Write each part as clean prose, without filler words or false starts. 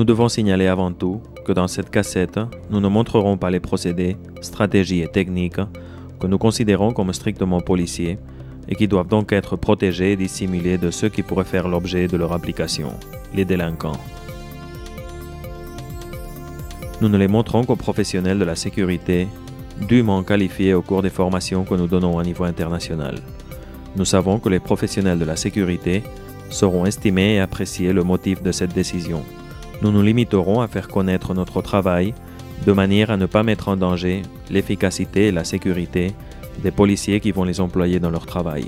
Nous devons signaler avant tout que dans cette cassette, nous ne montrerons pas les procédés, stratégies et techniques que nous considérons comme strictement policiers et qui doivent donc être protégés et dissimulés de ceux qui pourraient faire l'objet de leur application, les délinquants. Nous ne les montrons qu'aux professionnels de la sécurité, dûment qualifiés au cours des formations que nous donnons au niveau international. Nous savons que les professionnels de la sécurité sauront estimer et apprécier le motif de cette décision. Nous nous limiterons à faire connaître notre travail de manière à ne pas mettre en danger l'efficacité et la sécurité des policiers qui vont les employer dans leur travail.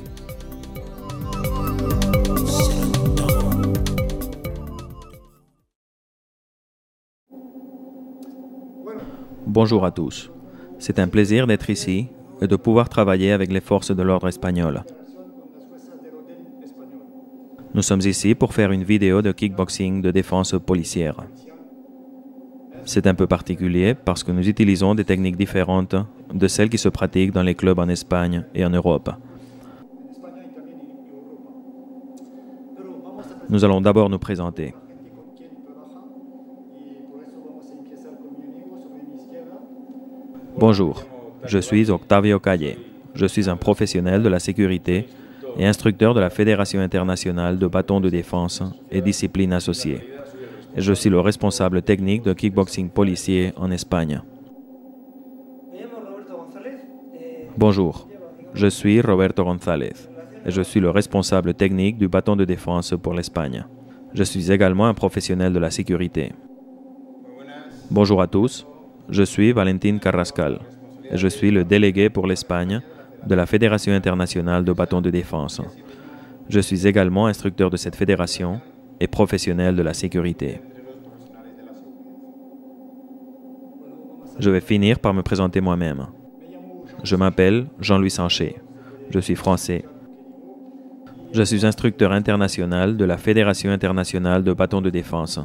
Bonjour à tous. C'est un plaisir d'être ici et de pouvoir travailler avec les forces de l'ordre espagnoles. Nous sommes ici pour faire une vidéo de kickboxing de défense policière. C'est un peu particulier parce que nous utilisons des techniques différentes de celles qui se pratiquent dans les clubs en Espagne et en Europe. Nous allons d'abord nous présenter. Bonjour, je suis Octavio Calle. Je suis un professionnel de la sécurité et instructeur de la Fédération internationale de bâtons de défense et disciplines associées. Et je suis le responsable technique de kickboxing policier en Espagne. Bonjour, je suis Roberto González et je suis le responsable technique du bâton de défense pour l'Espagne. Je suis également un professionnel de la sécurité. Bonjour à tous, je suis Valentín Carrascal et je suis le délégué pour l'Espagne de la Fédération internationale de bâtons de défense. Je suis également instructeur de cette fédération et professionnel de la sécurité. Je vais finir par me présenter moi-même. Je m'appelle Jean-Louis Sanché. Je suis français. Je suis instructeur international de la Fédération internationale de bâtons de défense.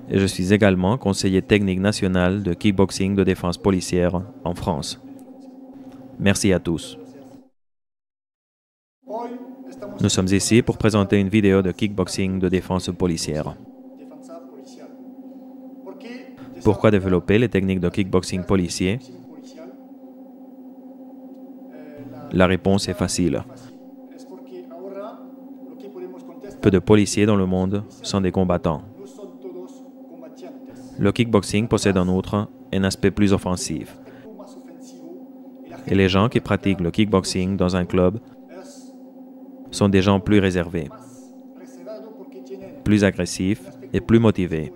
Et je suis également conseiller technique national de kickboxing de défense policière en France. Merci à tous. Nous sommes ici pour présenter une vidéo de kickboxing de défense policière. Pourquoi développer les techniques de kickboxing policier? La réponse est facile. Peu de policiers dans le monde sont des combattants. Le kickboxing possède en outre un aspect plus offensif. Et les gens qui pratiquent le kickboxing dans un club sont des gens plus réservés, plus agressifs et plus motivés,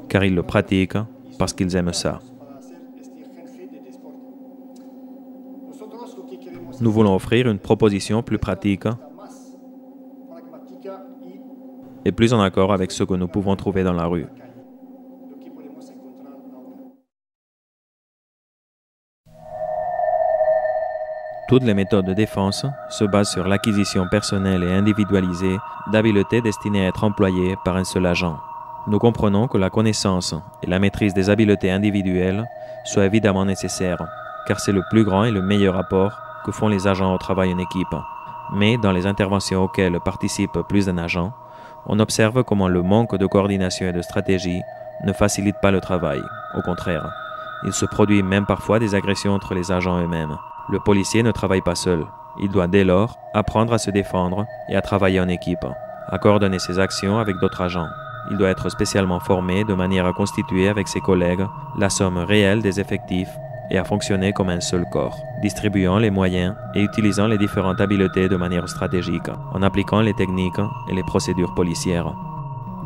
car ils le pratiquent parce qu'ils aiment ça. Nous voulons offrir une proposition plus pratique et plus en accord avec ce que nous pouvons trouver dans la rue. Toutes les méthodes de défense se basent sur l'acquisition personnelle et individualisée d'habiletés destinées à être employées par un seul agent. Nous comprenons que la connaissance et la maîtrise des habiletés individuelles soient évidemment nécessaires, car c'est le plus grand et le meilleur apport que font les agents au travail en équipe. Mais dans les interventions auxquelles participe plus d'un agent, on observe comment le manque de coordination et de stratégie ne facilite pas le travail. Au contraire, il se produit même parfois des agressions entre les agents eux-mêmes. Le policier ne travaille pas seul. Il doit dès lors apprendre à se défendre et à travailler en équipe, à coordonner ses actions avec d'autres agents. Il doit être spécialement formé de manière à constituer avec ses collègues la somme réelle des effectifs et à fonctionner comme un seul corps, distribuant les moyens et utilisant les différentes habiletés de manière stratégique, en appliquant les techniques et les procédures policières.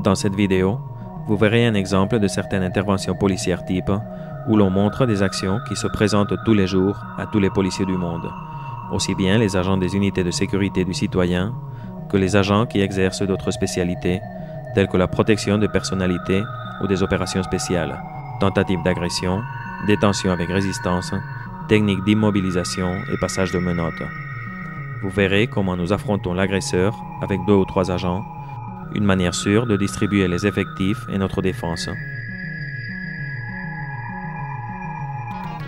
Dans cette vidéo, vous verrez un exemple de certaines interventions policières type où l'on montre des actions qui se présentent tous les jours à tous les policiers du monde, aussi bien les agents des unités de sécurité du citoyen que les agents qui exercent d'autres spécialités, telles que la protection des personnalités ou des opérations spéciales, tentatives d'agression, détention avec résistance, techniques d'immobilisation et passage de menottes. Vous verrez comment nous affrontons l'agresseur avec 2 ou 3 agents, une manière sûre de distribuer les effectifs et notre défense.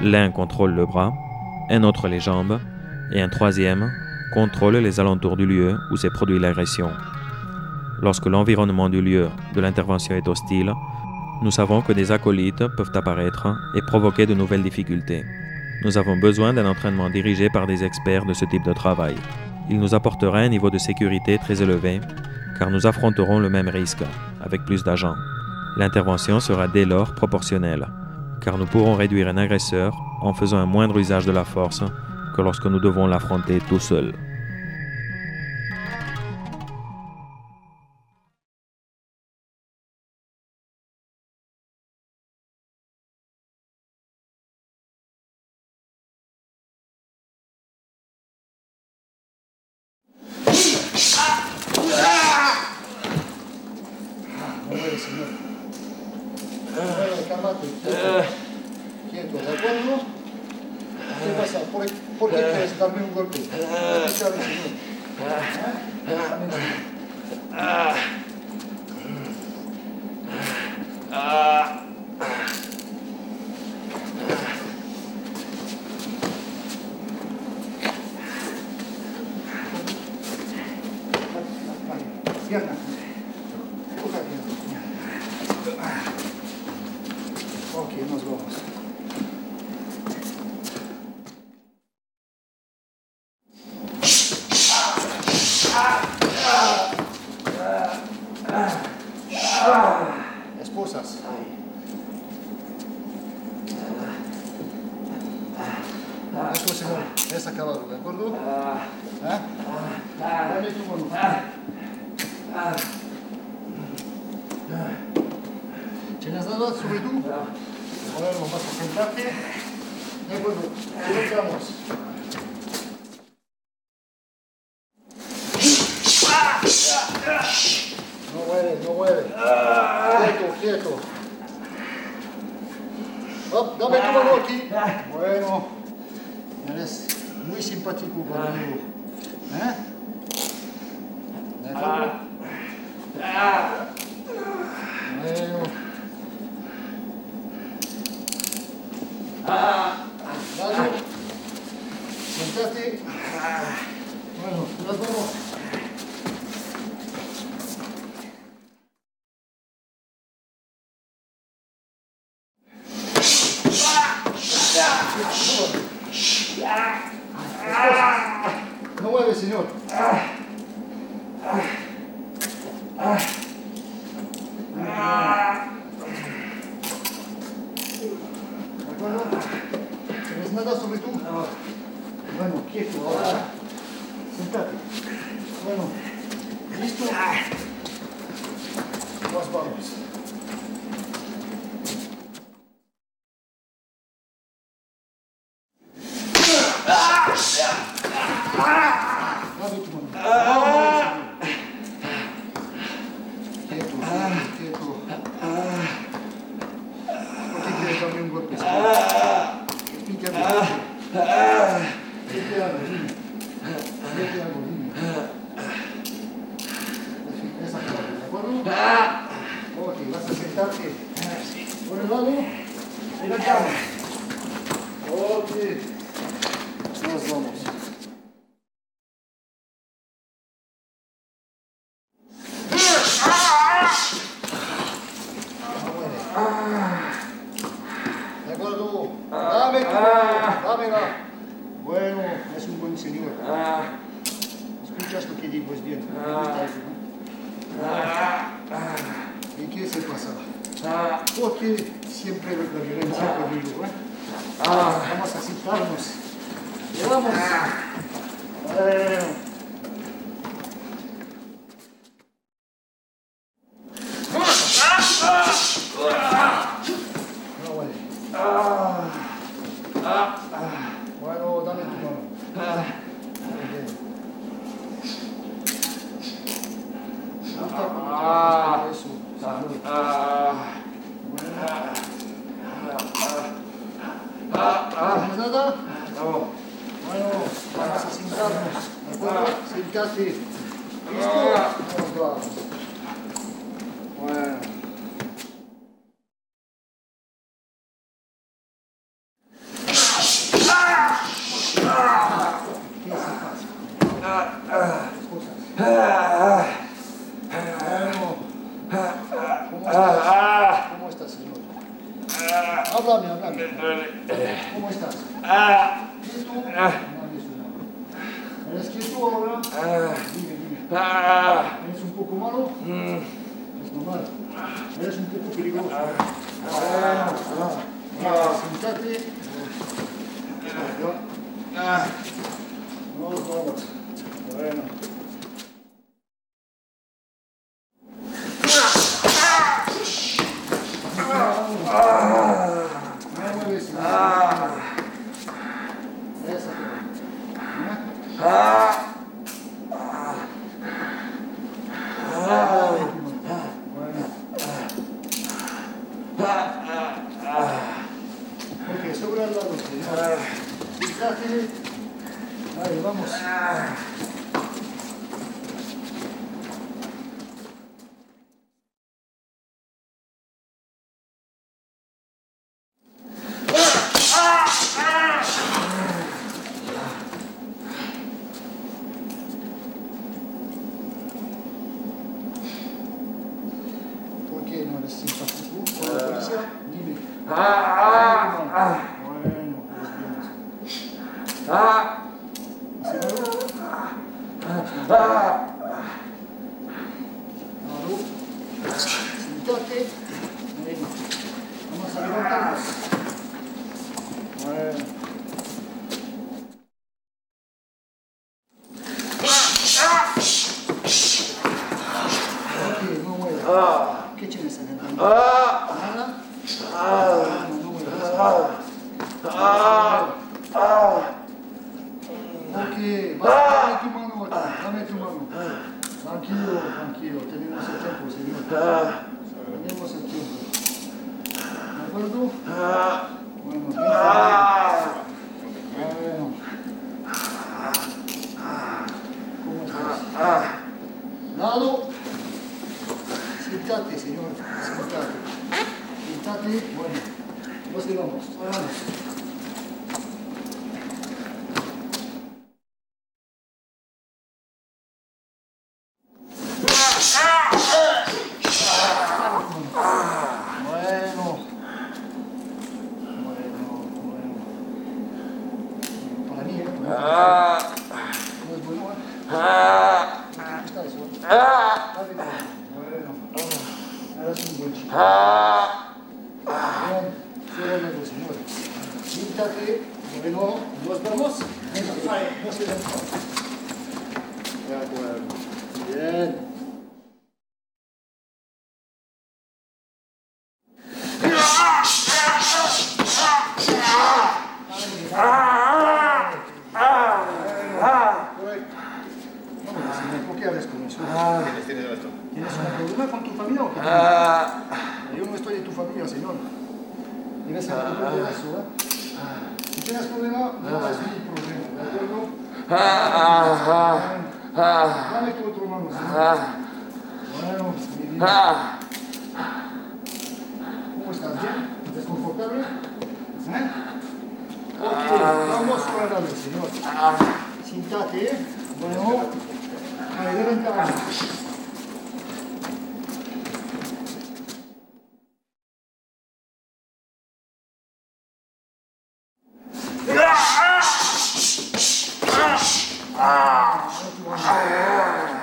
L'un contrôle le bras, un autre les jambes, et un troisième contrôle les alentours du lieu où s'est produit l'agression. Lorsque l'environnement du lieu de l'intervention est hostile, nous savons que des acolytes peuvent apparaître et provoquer de nouvelles difficultés. Nous avons besoin d'un entraînement dirigé par des experts de ce type de travail. Il nous apportera un niveau de sécurité très élevé, car nous affronterons le même risque, avec plus d'agents. L'intervention sera dès lors proportionnelle, car nous pourrons réduire un agresseur en faisant un moindre usage de la force que lorsque nous devons l'affronter tout seul. Calmate, quieto, ¿de acuerdo? ¿Qué pasa? ¿Por qué quieres darme un golpe? Escúchame, señor. Pierna. Ok, nos vamos. Esposas. Eso, señor, es acabado, ¿de acuerdo? Dame tu mano. ¿Tienes nada sobre tú? Ahora vamos a sentarte. De acuerdo, comenzamos. No mueve, no mueve. Quieto, quieto. Oh, dame tu mano aquí. Bueno, eres muy simpático conmigo. ¿De acuerdo? Bueno. Dale. Sentate. Bueno, nos vamos. No mueve, señor. ¿De acuerdo? ¿Tienes nada sobre tú? No. Bueno, quieto ahora. Sentate. Bueno, ¿listo? Nos vamos. Dame tu mano. Quieto, quieto. ¿Por qué quieres darme un golpe? Explícame. ¿Qué te hago? Dime. ¿Qué te hago? Dime. Esa clave, ¿de acuerdo? Ok, vas a sentarte por el lado y la cama. Ok. Nos vamos. De acuerdo. Dame tu mano. Dámela. Bueno, es un buen señor. Escuchas lo que digo, es bien. Me gusta eso, ¿no? ¿Y qué se pasa? ¿Por qué siempre la violencia conmigo? Vamos a citarnos. Vamos. Bueno. No, vale. Bueno, dame tu mano. Muy bien. Me gusta eso. Salud. ¿Tienes nada? No. Bueno, vamos a sentarnos. ¿De acuerdo? Sentate. ¿Listo? Nos vamos. Bueno. ¿Qué se pasa? Cosas. Dime, dime. ¿Eres un poco malo? Es normal. Eres un poco peligroso. Sentate. No, vamos. Bueno. Ok, sobre el lado, señor. Fíjate. Ahí, vamos. ¿Por qué no eres simpático con la policía? Dime. Bueno, pues bien. Sentate. Vamos a levantarnos. Bueno. Ok, no muevas. ¿Qué tienes en el mano? ¿Nada? No muevas. Ok, dame tu mano ahora. Dame tu mano. Tranquilo, tranquilo. Tenemos el tiempo, señor. Tenemos el tiempo. ¿De acuerdo? Bueno, bien. Bueno. ¿Cómo estás? Lado. Sentate, señor. Sentate. Sentate. Bueno. Nos llevamos. Vamos. Para mí, no es bueno. ¿Te gusta eso? Bueno, eres un buen chico. Bien, fuera luego, señor. Siéntate. Bueno, nos vamos. Venga, no se den. De acuerdo. Bien. ¿Por qué hablas con eso? ¿Tienes esto? ¿Tienes un problema con tu familia o qué? Yo no estoy de tu familia, señor. Tienes que comprender eso, Si tienes problema, no es mi problema, ¿de acuerdo? Dame tu otro mano, señor. Bueno, mi vida. ¿Cómo estás? ¿Bien? ¿Estás confortable? Ok, vamos a orar, señor. Siéntate, bueno. Ahí, levantamos.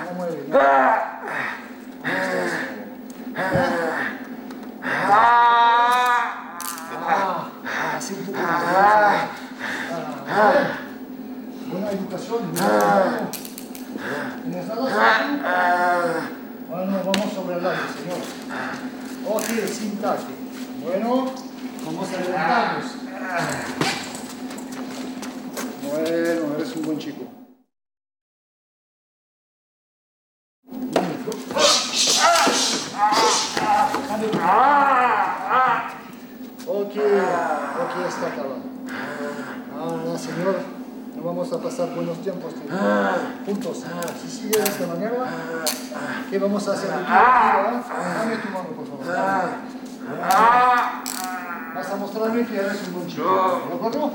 No mueve, no. Así un poco más. Buena educación. ¿Tienes nada? Bueno, vamos sobre el aire, señor. Ok, siéntate. Bueno, vamos a levantarnos. Bueno, eres un buen chico. Ok, está acabado. Ahora, señor, no vamos a pasar buenos tiempos juntos. Si sigue de esta manera, ¿qué vamos a hacer? Dame tu mano, por favor. Vas a mostrarme que eres un buen chico. ¿De acuerdo?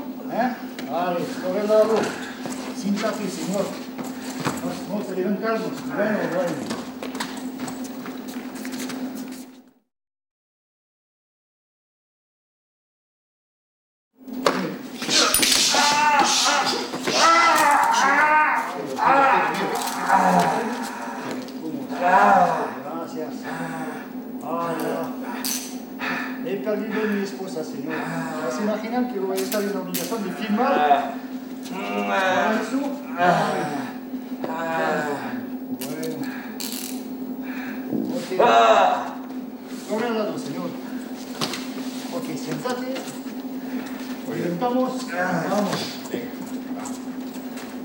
Vale, sobre el lado. Siéntate, señor. Vamos a levantarnos. Bueno. mañana que voy a estar en la obligación de filmar. ¿Para eso? Bueno. Ok. Sobre al lado, señor. Ok, sentate. Orientamos. Vamos.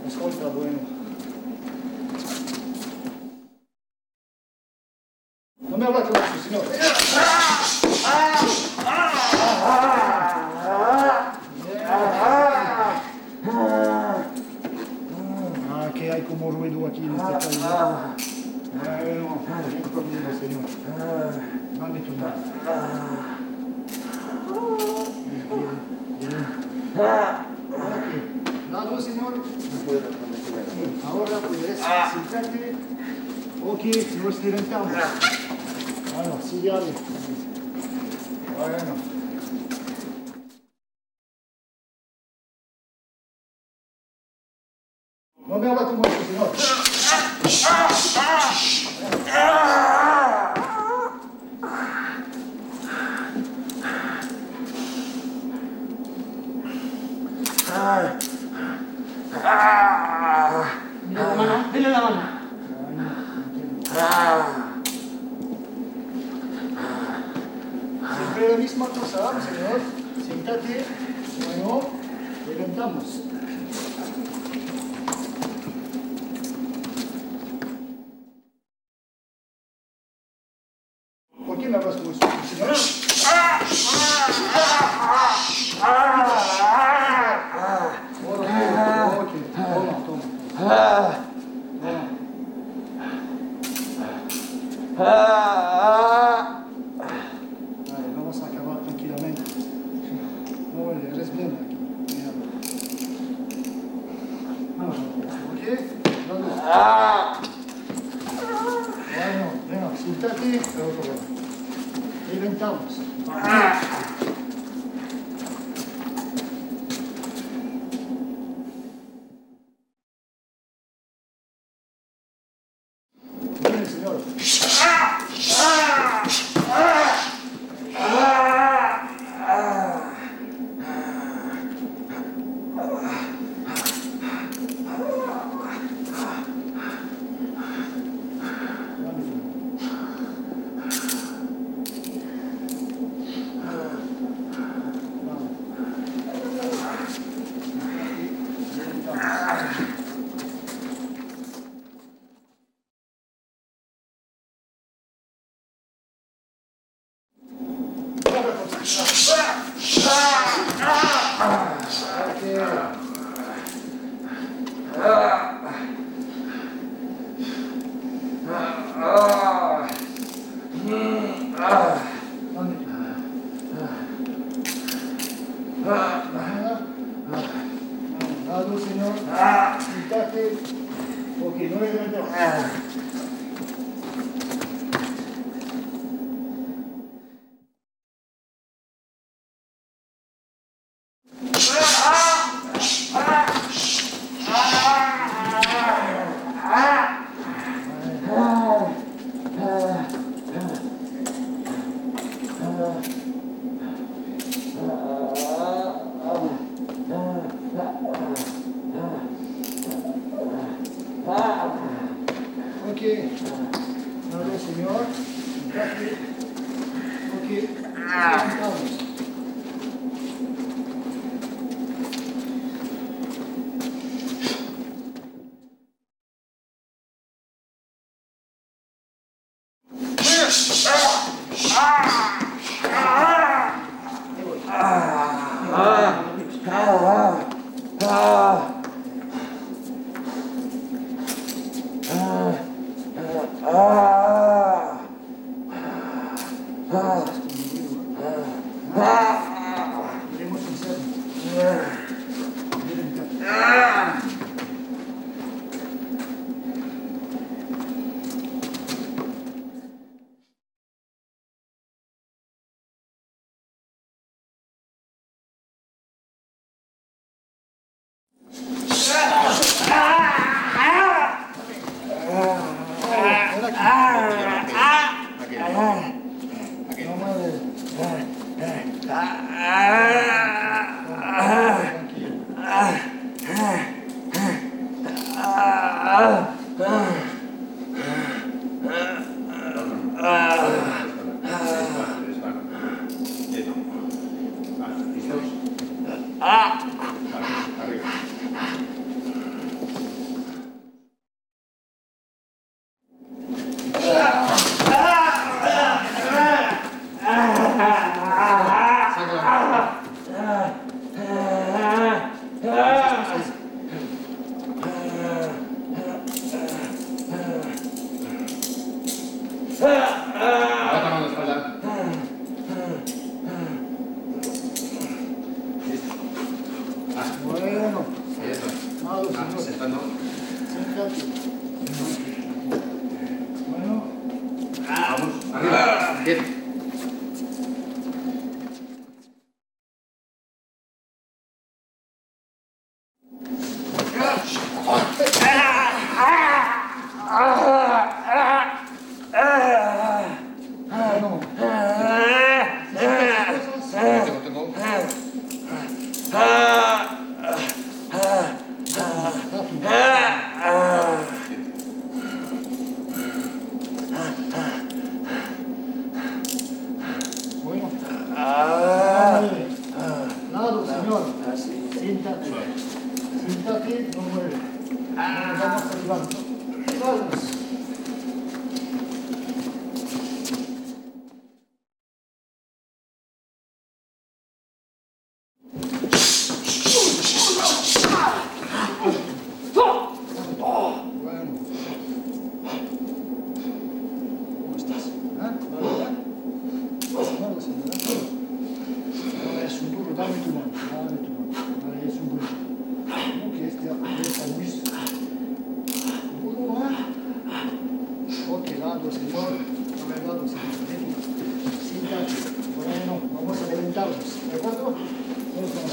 Escolta, bueno. No me habla con eso, señor. Que hay como ruido aquí en este país. Bueno, bien conmigo, señor. Dame tu mano. Bien. Ok. Lado, señor. Ahora puedes sentarte. Ok, nos levantamos. Bueno, sigue ahí. Bueno. No me habla como esto, señor. Dile la mano. Siempre la misma cosa, señor. Siéntate. Bueno, levantamos. ¿Por qué me hablas como eso, señor? Ok, toma. Vale, vamos a acabar tranquilamente. Muy bien, eres bien aquí. Mira. Vamos, ok. Vamos. Bueno, venga, siéntate. Levantamos. Bien, señor. Lado, señor. Siéntate. Ok, no me levantes. Ok. Lado, señor. Siéntate. Ok. Levantamos. Iremos en serio. Bueno. Nada, señor. Sentando. Sentate. Bueno. Vamos, arriba. Bien. Bueno. Tengo. Bueno. Nada, señor. Siéntate. Siéntate, no mueve. Nos vamos arribando. Vamos. Bueno. ¿Cómo estás? ¿Ah? ¿Vale? Vamos, señora. Ahora es un duro, dame tu mano. Ahora es un duro. ¿Cómo que este está Luis? ¿Duro, Ok, lado, señor. A ver, lado, señor. Siéntate. Bueno, vamos a levantarnos. ¿De acuerdo? Vamos a ver.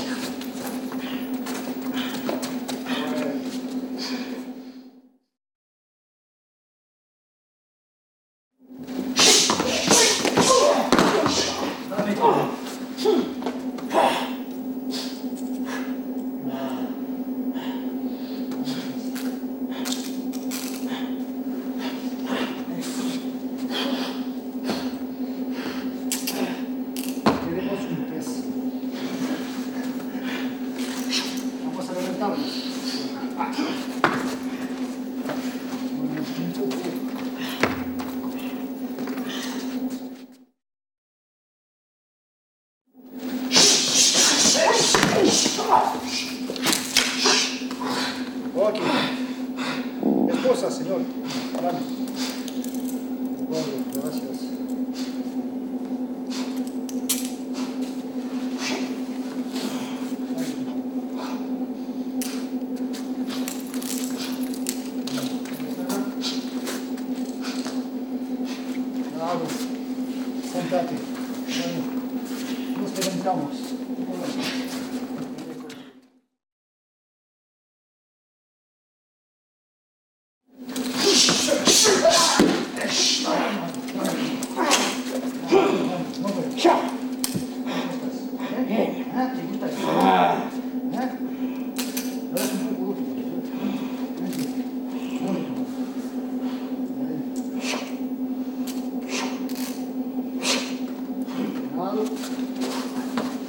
Queremos un pez. Vamos a levantarnos. Un poco. Ok. Esposa, señor. Vamos. Bueno, gracias. Vamos. Sentate. Bueno, nos levantamos.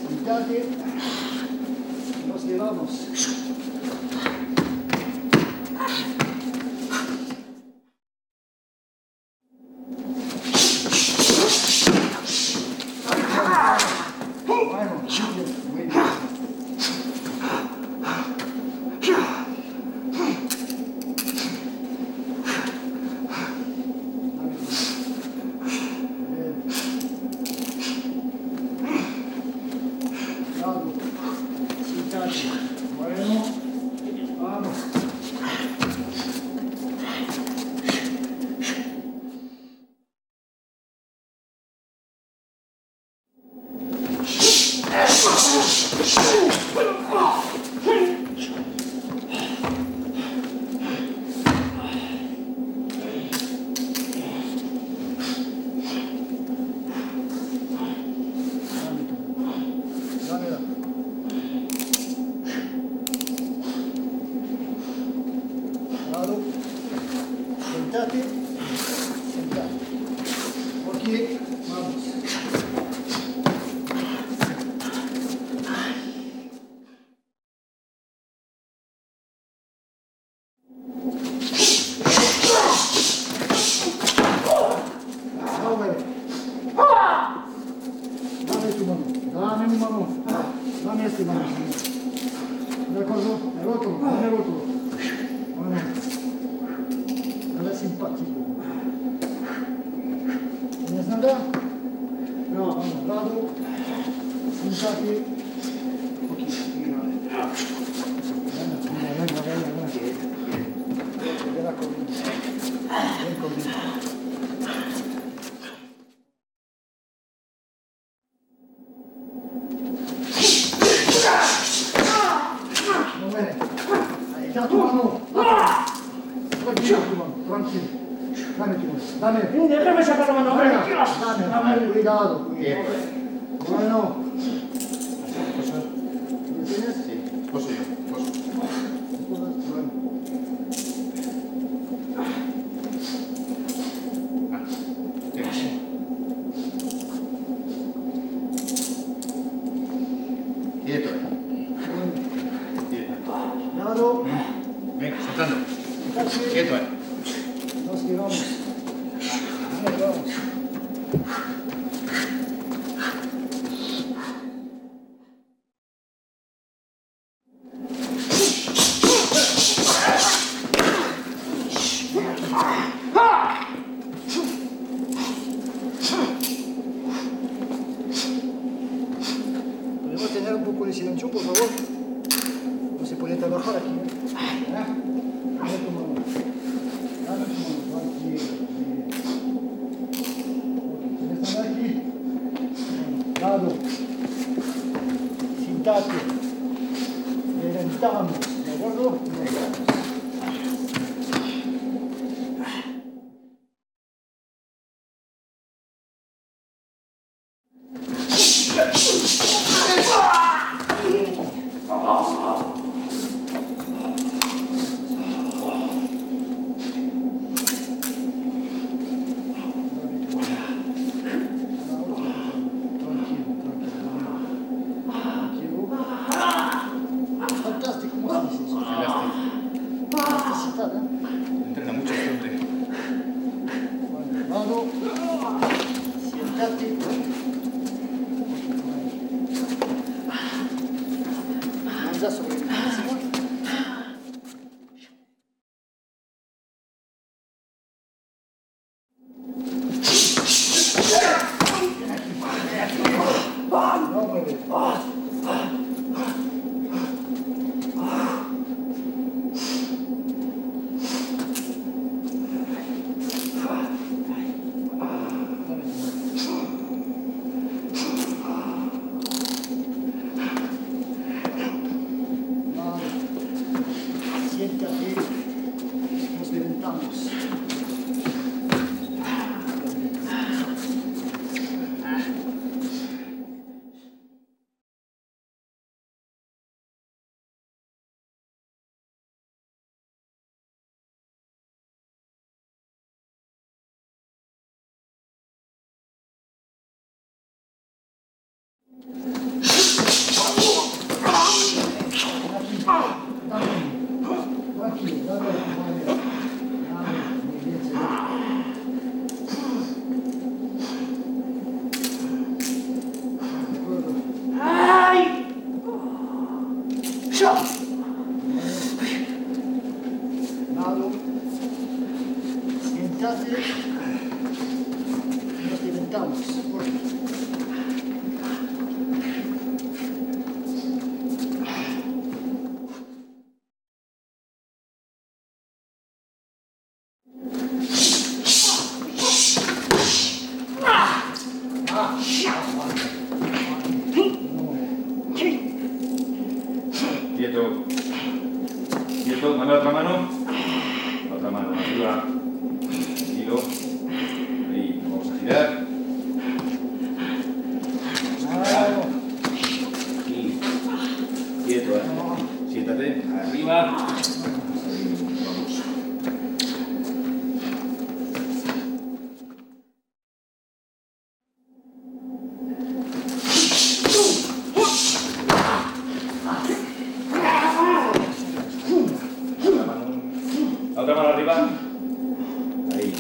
Sentate, nos llevamos. Bueno, muy bien. Siéntate. Siéntate. Ok, vamos. Dame tu mano. Dame mi mano. Dame este mano. ¿De acuerdo? El otro. Dame el otro. Bueno. Nada simpático. ¿Tienes nada? No, vamos, lado. Siéntate. Ok, venga. Venga. Queda conmigo. Ven conmigo. Da tu mano. Tranquilo, tu mano. Tranquilo. Dame tu mano. Dame. Déjame sacar la mano. Dame. Cuidado. Bueno. ¿Lo tienes? Sí, poso yo, poso. Bueno. Tienes. Quieto, Quieto. Cuidado. Venga, soltando. Casi. Quieto, Nos tiramos. Ahí vamos. ¿Podemos tener un poco de silencio, por favor? No se puede trabajar aquí. Dame tu mano. Dame tu mano. Tranquilo. ¿Tienes nada aquí? Lado. Siéntate. Levantamos. ¿De acuerdo? Fantástico, ¿cómo se dice eso? Elasticidad, ¿eh? Entrena mucho este hombre. Bueno, lado. Siéntate. Manda sobre el máximo. No mueve. Siéntate, nos levantamos. Tranquilo, dame. Muy bien, señor. De acuerdo. ¡Ay! Lado. Siéntate. Nos levantamos. Quieto. Quieto, dame la otra mano. La otra mano, arriba. Tranquilo. Ahí, vamos a girar. Aquí. Quieto, Siéntate. Arriba. Ahí, vamos. La otra mano arriba. Ahí.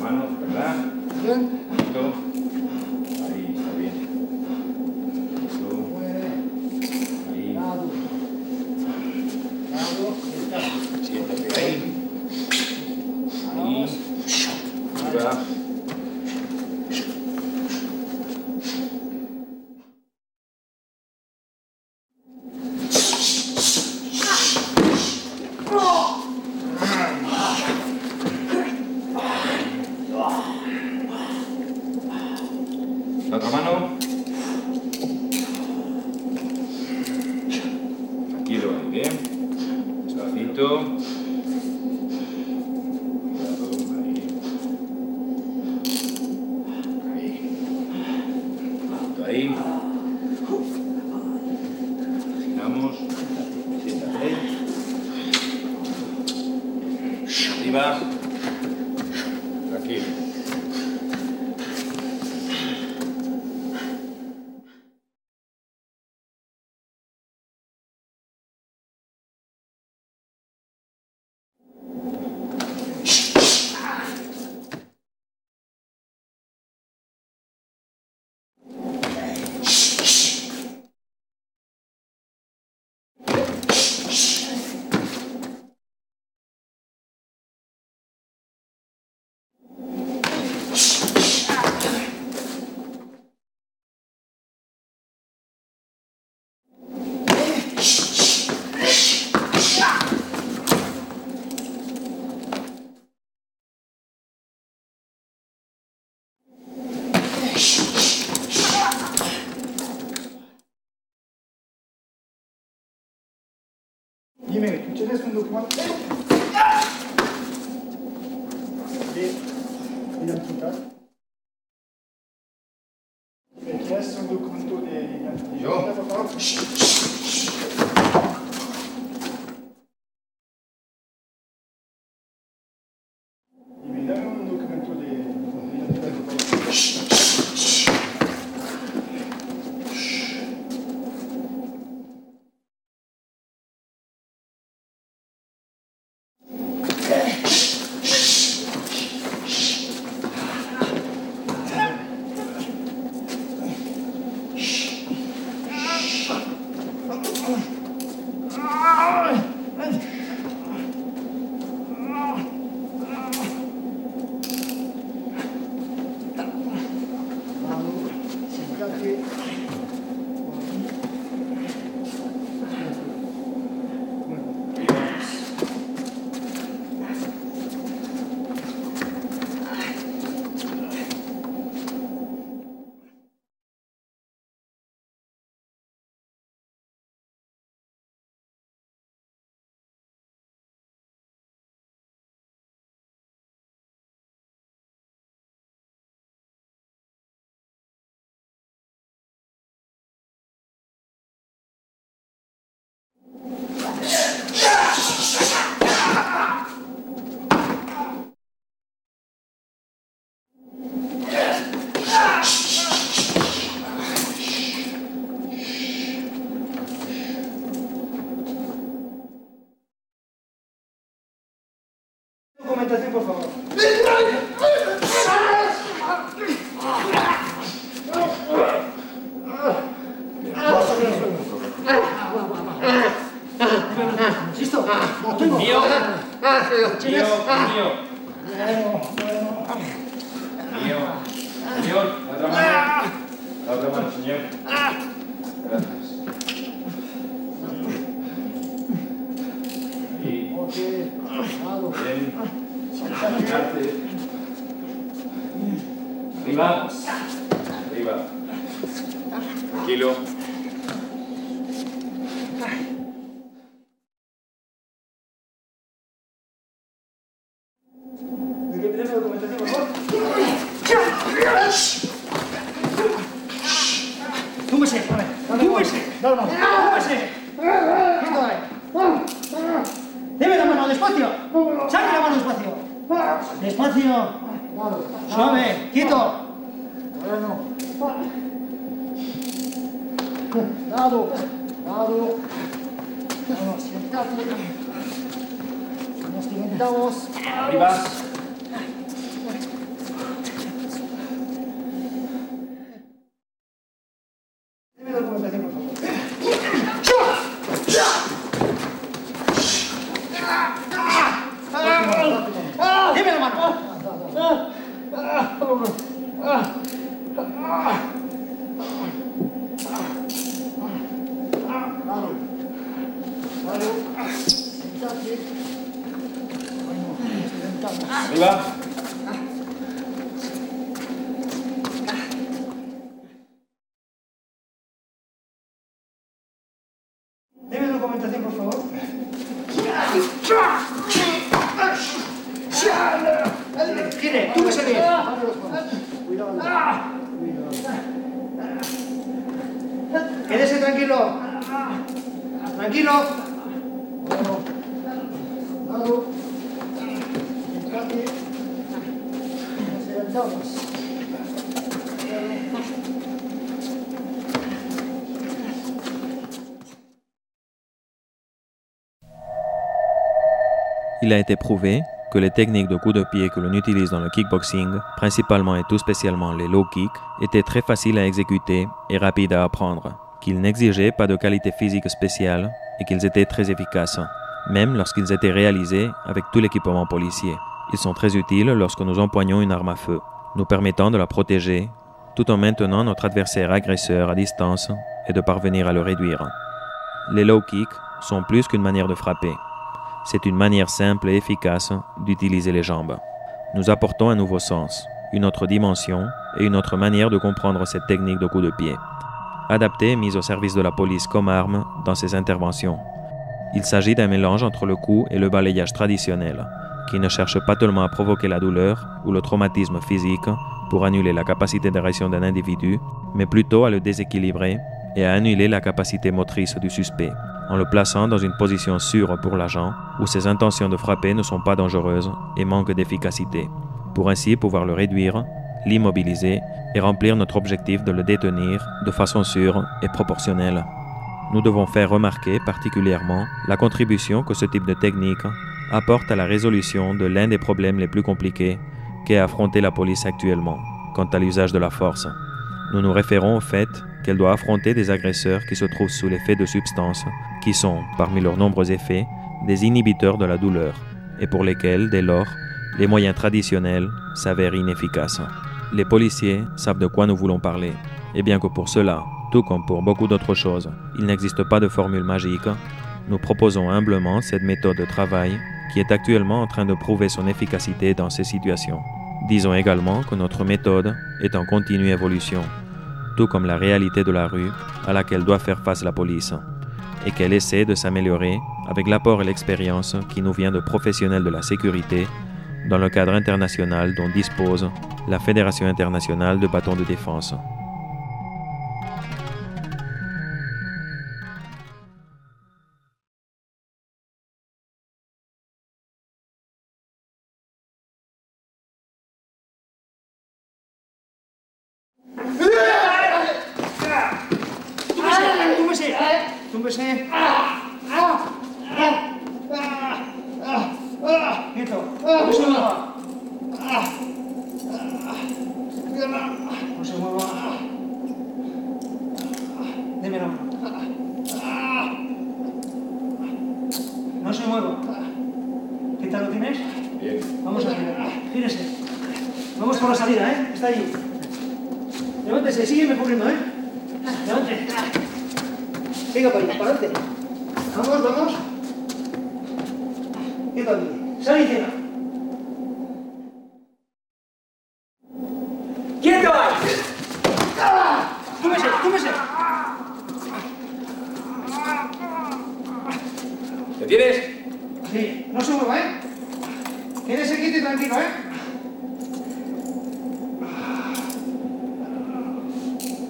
Mano, ¿verdad? Bien. Esto. Ahí, está bien. Esto. Ahí. Lado. Siéntate ahí. Ahí. Arriba. La otra mano. Tranquilo, ahí, bien. Despacito. Cuidado, ahí. Ahí. Ahí. Giramos. Siéntate. Arriba. Tranquilo. Dime, ¿tú tienes un documento? De identidad. ¿Quieres un documento de identidad? Yo. Por favor. Dime, dame un documento de identidad, por favor. Documentación, por favor. ¿Listo? Mío. Mío, mío. Mío. Señor, la otra mano. La otra mano, señor. Gracias. Y Ok. Lado. bien. Sentarte. Arriba. Arriba. Tranquilo. Dame la documentación, por favor. Túmbese. Túmbese. Dame la mano. Túmbese. Quieto ahí. Deme la mano, despacio. Saque la mano despacio. Despacio. Suave. Quieto. Bueno. Lado. Lado. Vamos, siéntate. Nos cimentamos. Arriba. Deme documentación, por favor. Deme la mano. Siéntate. Bueno, nos cimentamos. Arriba. Deme documentación, por favor. Gire, tú que se ve. Cuidado. Quédese tranquilo. Tranquilo. Claro. Siéntate. Nos levantamos. Il a été prouvé que les techniques de coups de pied que l'on utilise dans le kickboxing, principalement et tout spécialement les low kicks, étaient très faciles à exécuter et rapides à apprendre, qu'ils n'exigeaient pas de qualité physique spéciale et qu'ils étaient très efficaces, même lorsqu'ils étaient réalisés avec tout l'équipement policier. Ils sont très utiles lorsque nous empoignons une arme à feu, nous permettant de la protéger tout en maintenant notre adversaire agresseur à distance et de parvenir à le réduire. Les low kicks sont plus qu'une manière de frapper. C'est une manière simple et efficace d'utiliser les jambes. Nous apportons un nouveau sens, une autre dimension et une autre manière de comprendre cette technique de coup de pied, adaptée et mise au service de la police comme arme dans ses interventions. Il s'agit d'un mélange entre le coup et le balayage traditionnel, qui ne cherche pas tellement à provoquer la douleur ou le traumatisme physique pour annuler la capacité de réaction d'un individu, mais plutôt à le déséquilibrer et à annuler la capacité motrice du suspect, en le plaçant dans une position sûre pour l'agent, où ses intentions de frapper ne sont pas dangereuses et manquent d'efficacité, pour ainsi pouvoir le réduire, l'immobiliser et remplir notre objectif de le détenir de façon sûre et proportionnelle. Nous devons faire remarquer particulièrement la contribution que ce type de technique apporte à la résolution de l'un des problèmes les plus compliqués qu'est affronter la police actuellement, quant à l'usage de la force. Nous nous référons au fait qu'elle doit affronter des agresseurs qui se trouvent sous l'effet de substances qui sont, parmi leurs nombreux effets, des inhibiteurs de la douleur et pour lesquels, dès lors, les moyens traditionnels s'avèrent inefficaces. Les policiers savent de quoi nous voulons parler, et bien que pour cela, tout comme pour beaucoup d'autres choses, il n'existe pas de formule magique, nous proposons humblement cette méthode de travail qui est actuellement en train de prouver son efficacité dans ces situations. Disons également que notre méthode est en continue évolution, tout comme la réalité de la rue à laquelle doit faire face la police, et qu'elle essaie de s'améliorer avec l'apport et l'expérience qui nous vient de professionnels de la sécurité dans le cadre international dont dispose la Fédération internationale de bâtons de défense. Túmbese. Quieto. No se mueva. No se mueva. Démelo. No se mueva. ¿Qué tal lo tienes? Bien. Vamos a girar. Gírese. Vamos por la salida, ¿eh? Está allí. Levántese, sígueme cubriendo, ¿eh? Levante. Siga para adelante. Vamos, vamos. Quieto allí. Sal y cierra. ¡Quieto! ¡Túmbese, túmbese! ¿Te tienes? Sí, no se mueva, ¿eh? Quédese quieto y tranquilo, ¿eh?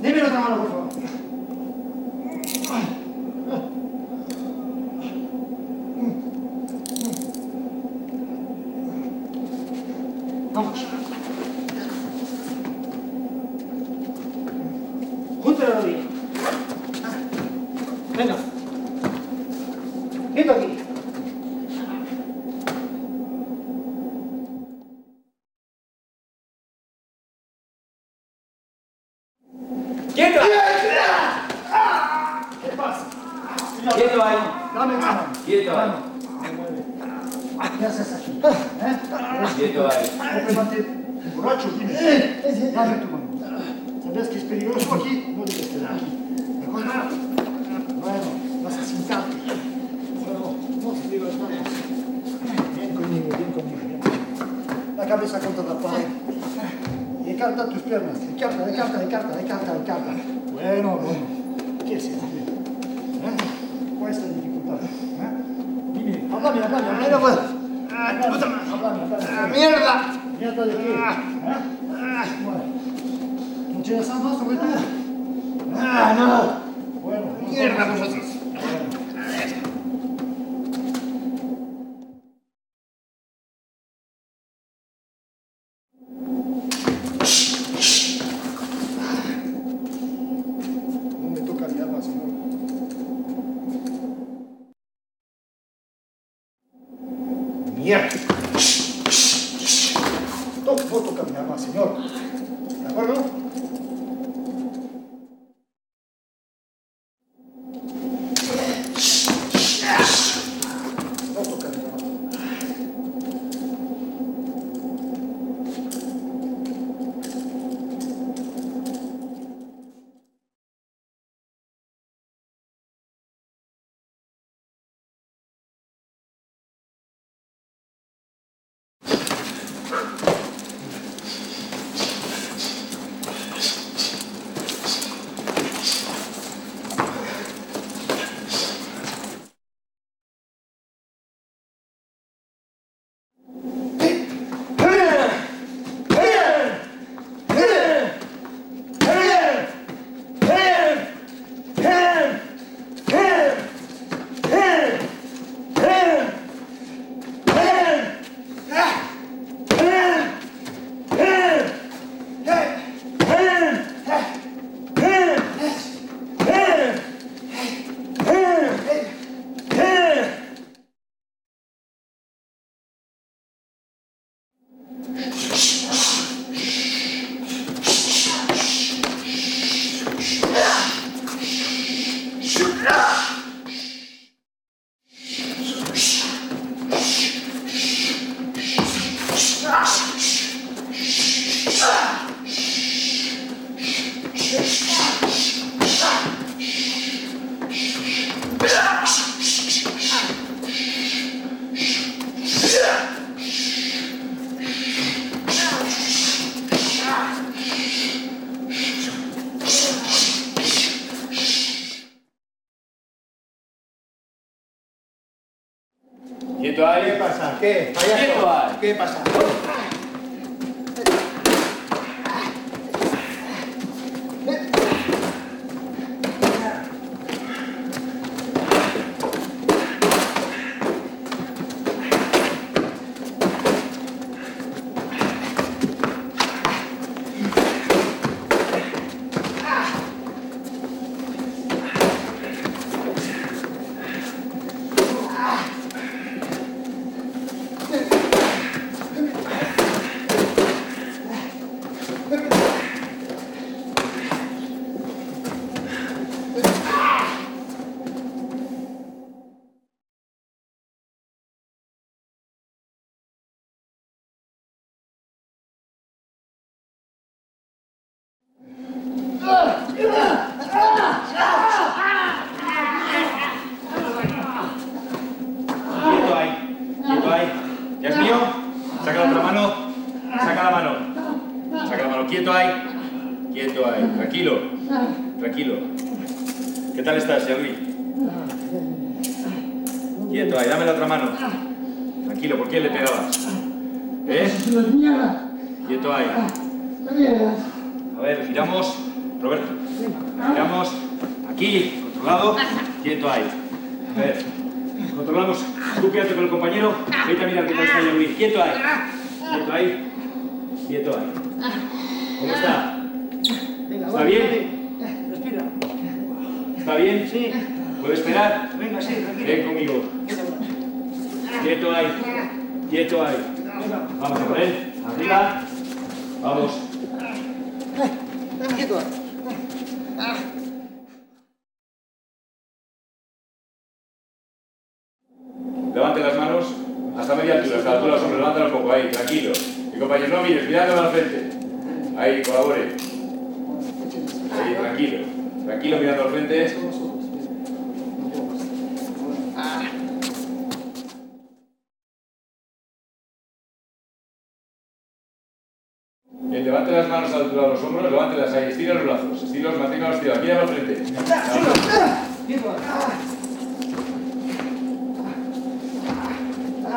Deme la otra mano, por favor. Vamos. Junte la rodilla. Venga. ¿Qué haces aquí? Quieto ahí. Cómprate borracho, dime. Dame tu mano. ¿Sabes que es peligroso aquí? No debes quedar aquí. ¿De acuerdo? Bueno, vas a sentarte. Bueno, no te digo nada. Bien conmigo, bien conmigo. La cabeza contra la pared. Y ecarta tus piernas. Ecarta. Bueno. ¿Qué es esto? ¿Cuál es la dificultad? Dime, háblame. Háblame. ¡Mierda! ¿Mierda de qué? Bueno. ¿No tienes alma sobre tú? No. Bueno. ¡Mierda vosotros! No me toca mi arma, señor. ¡Mierda! No toca mi arma, señor. ¿De acuerdo? No toca mi arma. Quieto ahí. ¿Qué pasa? ¿Qué? Quieto ahí. ¿Qué pasa? Quieto ahí. ¿Ya es mío? Saca la otra mano. Saca la mano. Quieto ahí. Tranquilo. ¿Qué tal estás, Xavi? Quieto ahí, dame la otra mano. Tranquilo, ¿por qué le pegabas? Quieto ahí. A ver, giramos. Roberto. Giramos. Aquí, controlado. Quieto ahí. A ver. Controlamos. Tú quédate con el compañero. Vete a mirar qué tal está Xavi. Quieto ahí. ¿Cómo está? ¿Está bien? Respira. ¿Está bien? Sí. ¿Puede esperar? Venga, sí, tranquilo. Ven conmigo. Quieto ahí. Vamos a poner. Arriba. Vamos. Quieto. Levante las manos. Hasta media altura, hasta la altura de los hombros. Levántalo un poco, ahí, tranquilo. Mi compañero, no mires, mirándome al frente. Ahí, colabore. Ahí, tranquilo. Tranquilo, mirando al frente. Bien, levante las manos a la altura de los hombros, levántelas ahí, estira los brazos, estira los manténgalos estirados, mira al frente.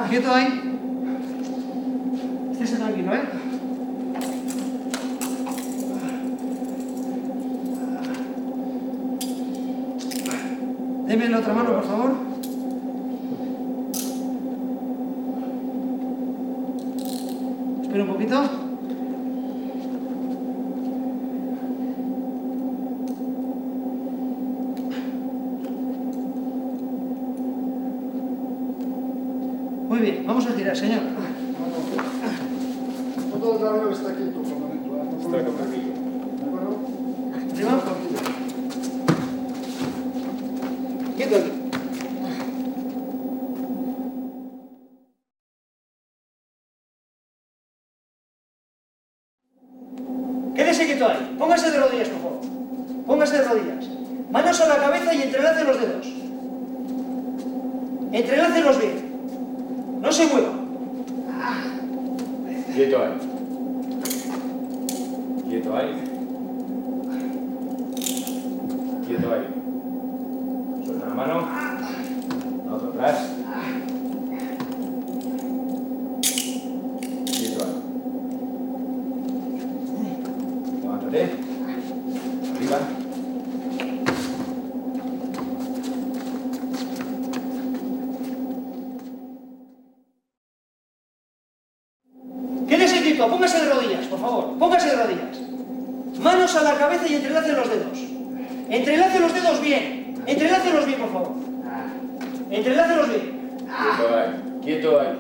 Quieto ahí. Estése tranquilo, ¿eh? Deme la otra mano, por favor. Espera un poquito. Muy bien, vamos a girar, señor. Todo el labelo está aquí en tu campamento. Está tranquilo. ¿De acuerdo? Arriba. Quieto aquí. Quédese quieto ahí. Póngase de rodillas, por favor. Póngase de rodillas. Manos a la cabeza y entrelace los dedos. Entrelácelos bien. No se mueva. Quieto ahí. Quieto ahí. Quieto ahí. Suelta la mano. La otra atrás. Quieto ahí. Levántate. Arriba. Quédese quieto, póngase de rodillas, por favor. Póngase de rodillas. Manos a la cabeza y entrelace los dedos. Entrelace los dedos bien. Entrelácelos bien, por favor. Entrelácelos bien. Quieto ahí. Quieto ahí.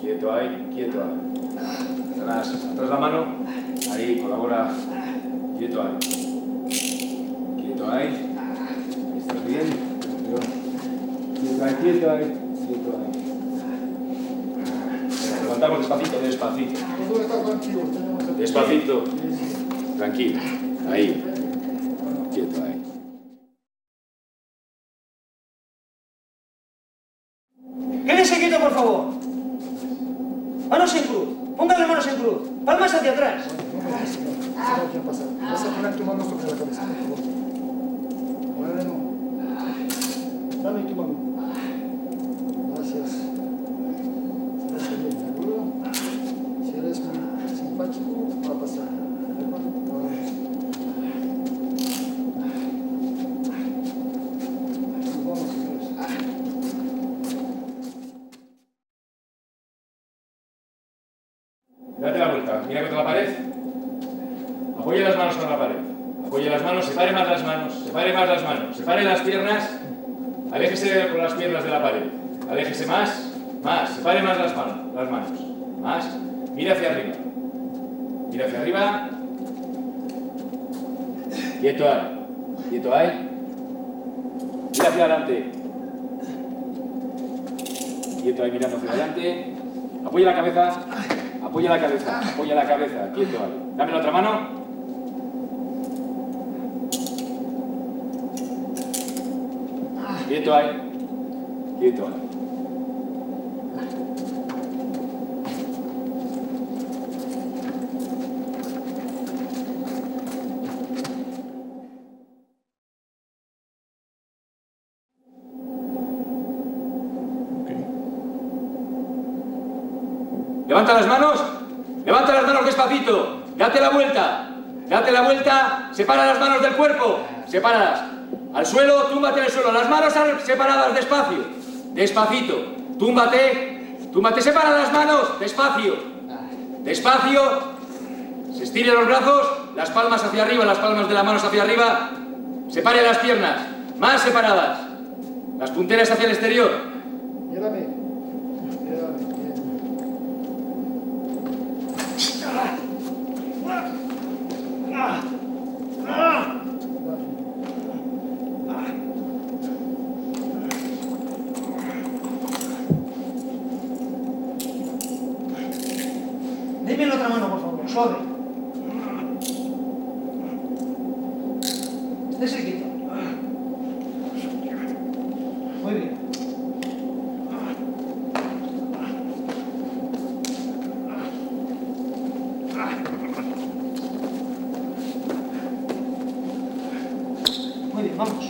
Quieto ahí. Quieto ahí. Atrás. Atrás la mano. Ahí, colabora. Quieto ahí. Quieto ahí. ¿Estás bien? Quieto ahí. Quieto ahí. Quieto ahí. Levantamos despacito, despacito. Todo está tranquilo. Despacito. Tranquilo. Ahí. Quieto ahí. Quédese quieto, por favor. Manos en cruz. Pongan las manos en cruz. Palmas hacia atrás. ¿Qué pasa? Vas a poner tu mano sobre la cabeza, por favor. Bueno. Dame tu mano. Gracias. Está bien, ¿de acuerdo? Si eres muy simpático, va a pasar. ¿De acuerdo? Vamos. Vamos, señores. Date la vuelta, mira contra la pared. Apoye las manos contra la pared. Apoye las manos, separe más las manos, separe más las manos, separe las piernas. Aléjese con las piernas de la pared. Aléjese más, separe más las manos. Más, mira hacia arriba. Mira hacia arriba. Quieto ahí. Quieto ahí. Mira hacia adelante. Quieto ahí, mirando hacia adelante. Apoya la cabeza. Apoya la cabeza. Apoya la cabeza. Quieto ahí. Dame la otra mano. Quieto ahí. Quieto ahí. Levanta las manos despacito, date la vuelta, separa las manos del cuerpo, sepáralas, al suelo, túmbate en el suelo, las manos separadas, despacio, despacito, túmbate, separa las manos, despacio, se estiren los brazos, las palmas hacia arriba, las palmas de las manos hacia arriba, separe las piernas, más separadas, las punteras hacia el exterior. Mírame. Dime la otra mano, por favor, suave. Esté quieto. Muy bien. Muy bien, vamos.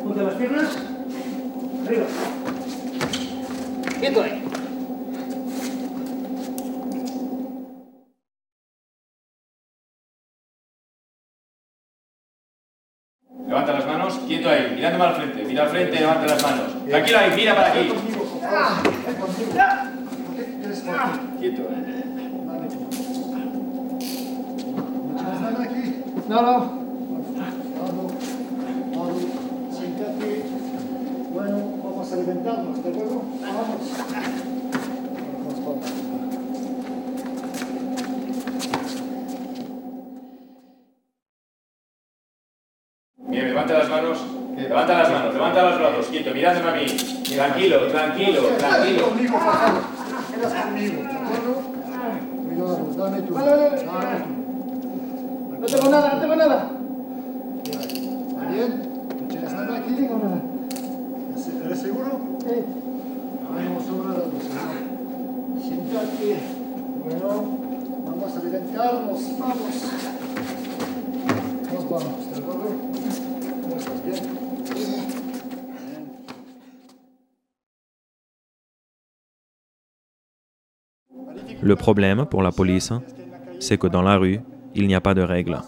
Junta las piernas. Arriba. Quieto ahí. Levanta las manos, quieto ahí, mirándome al frente, mira al frente, levanta las manos. Tranquilo ahí, mira para aquí. Quieto. No, no. Siéntate. Bueno, vamos a alimentarnos, ¿de acuerdo? Vamos. Bien, levanta las manos, levanta los brazos, quieto, mirándome a mí. Tranquilo, tranquilo, tranquilo. Conmigo, Fajado. Quedas conmigo, ¿de acuerdo? Cuidado, dame tú. Dame tú. No tengo nada, no tengo nada. ¿Está bien? ¿No tienes nada aquí? No tengo nada. ¿Eres seguro? Sí. Bueno, sobrado, señor. Siéntate. Bueno, vamos a alimentarnos. Vamos. Nos vamos, ¿de acuerdo? ¿Cómo estás? ¿Bien? Le problème pour la police, c'est que dans la rue, il n'y a pas de règles.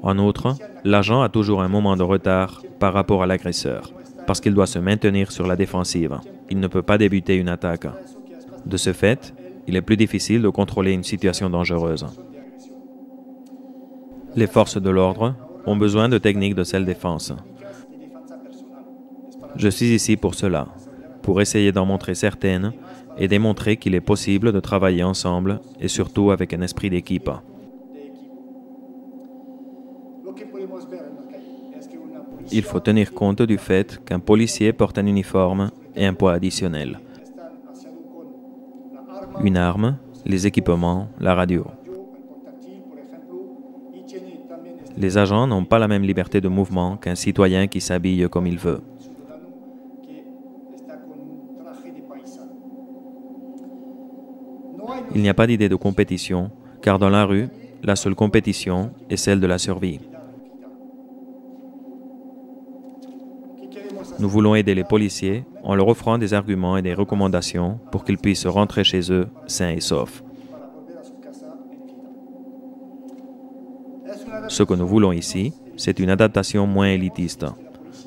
En outre, l'agent a toujours un moment de retard par rapport à l'agresseur, parce qu'il doit se maintenir sur la défensive. Il ne peut pas débuter une attaque. De ce fait, il est plus difficile de contrôler une situation dangereuse. Les forces de l'ordre ont besoin de techniques de self-défense. Je suis ici pour cela, pour essayer d'en montrer certaines et démontrer qu'il est possible de travailler ensemble et surtout avec un esprit d'équipe. Il faut tenir compte du fait qu'un policier porte un uniforme et un poids additionnel. Une arme, les équipements, la radio. Les agents n'ont pas la même liberté de mouvement qu'un citoyen qui s'habille comme il veut. Il n'y a pas d'idée de compétition, car dans la rue, la seule compétition est celle de la survie. Nous voulons aider les policiers en leur offrant des arguments et des recommandations pour qu'ils puissent rentrer chez eux sains et saufs. Ce que nous voulons ici, c'est une adaptation moins élitiste.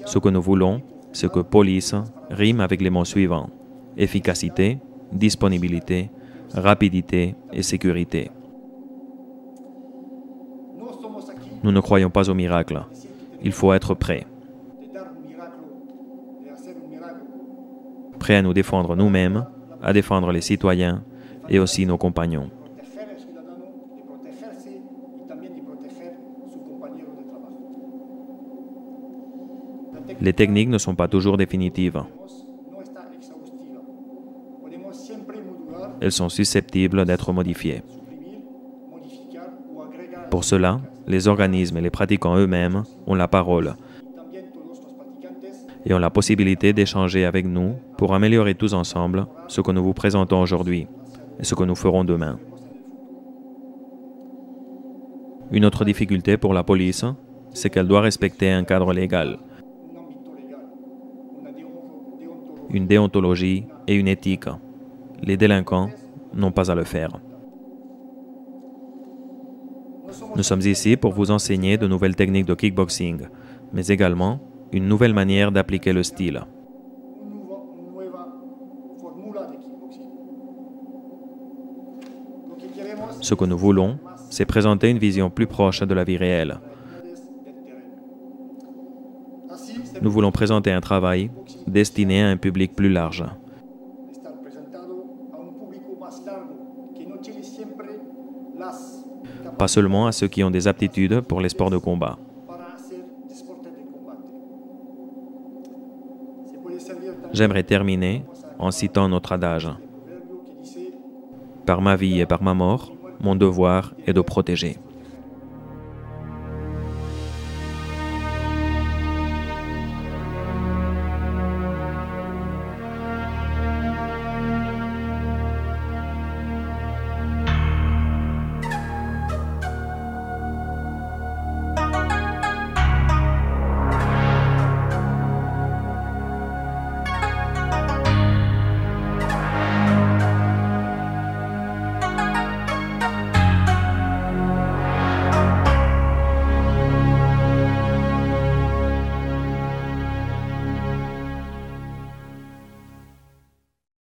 Ce que nous voulons, c'est que police rime avec les mots suivants: efficacité, disponibilité, rapidité et sécurité. Nous ne croyons pas au miracle. Il faut être prêt. Prêt à nous défendre nous-mêmes, à défendre les citoyens et aussi nos compagnons. Les techniques ne sont pas toujours définitives. Elles sont susceptibles d'être modifiées. Pour cela, les organismes et les pratiquants eux-mêmes ont la parole et ont la possibilité d'échanger avec nous pour améliorer tous ensemble ce que nous vous présentons aujourd'hui et ce que nous ferons demain. Une autre difficulté pour la police, c'est qu'elle doit respecter un cadre légal, une déontologie et une éthique. Les délinquants n'ont pas à le faire. Nous sommes ici pour vous enseigner de nouvelles techniques de kickboxing, mais également une nouvelle manière d'appliquer le style. Ce que nous voulons, c'est présenter une vision plus proche de la vie réelle. Nous voulons présenter un travail destiné à un public plus large. Pas seulement à ceux qui ont des aptitudes pour les sports de combat. J'aimerais terminer en citant notre adage. Par ma vie et par ma mort, mon devoir est de protéger.